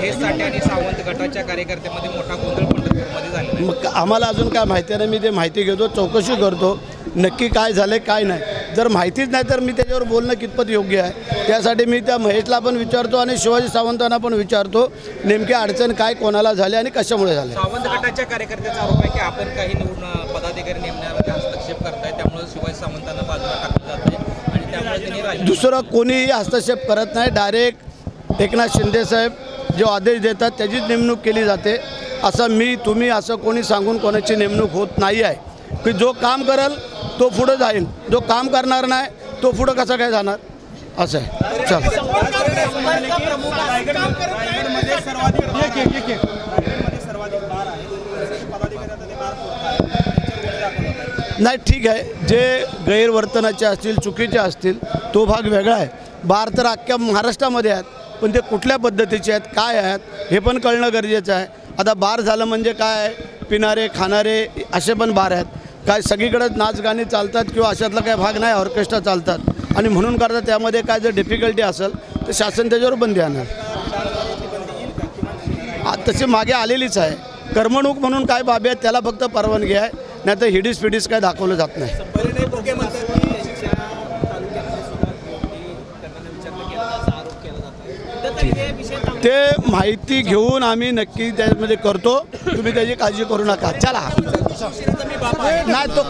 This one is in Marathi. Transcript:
हे साठे आणि सावंत गटाच्या कार्यकर्त्यांमध्ये मोठा गोंधळ पंढरपूरमध्ये झालेला आहे। मग आम्हाला अजून काय माहिती नाही, मी ते माहिती घेतो, चौकशी करतो नक्की काय झाले काय नाही। जर माहितीच नाही तर मी त्याच्यावर बोलणं कितपत योग्य आहे, त्यासाठी मी त्या महेशला पण विचारतो आणि शिवाजी सावंतांना पण विचारतो नेमकी अडचण काय कोणाला झाली आणि कशामुळे झाले। सावंत गटाच्या कार्यकर्त्याचा आरोप आहे की आपण काही निवडून पदाधिकारी नेमण्यामध्ये हस्तक्षेप करताय, त्यामुळे शिवाजी सावंतांना बाजूला टाकलं जाते आणि त्यामुळे त्यांनी दुसरं कोणीही हस्तक्षेप करत नाही, डायरेक्ट एकनाथ शिंदे साहेब जो आदेश देतात त्याचीच नेमणूक केली जाते। असं मी तुम्ही असं कोणी सांगून कोणाची नेमणूक होत नाही आहे की जो काम करेल तो पुढे जाईल, जो काम करणार नाही तो पुढे कसं काय जाणार असं आहे। चल नाही ठीक आहे, जे गैरवर्तनाचे असतील चुकीचे असतील तो भाग वेगळा आहे। बार तर अख्ख्या महाराष्ट्रामध्ये आहेत, पण ते कुठल्या पद्धतीचे आहेत काय आहेत हे पण कळणं गरजेचं आहे। आता बार झालं म्हणजे काय, पिणारे खाणारे असे पण बार आहेत काय, सगळीकडे नाच गाणी चालतात किंवा अशातला काय भाग नाही, ऑर्केस्ट्रा चालतात आणि म्हणून करतात। त्यामध्ये काय जर डिफिकल्टी असेल तर शासन त्याच्यावर बंदी आणणार। तशी मागे आलेलीच आहे, करमणूक म्हणून काय बाबी आहेत त्याला फक्त परवानगी आहे, नाही तर हिडीस फिडीस काय दाखवलं जात नाही। ते माहिती घेऊन आम्ही नक्की त्यामध्ये करतो, तुम्ही त्याची काळजी करू नका। चला नाही तो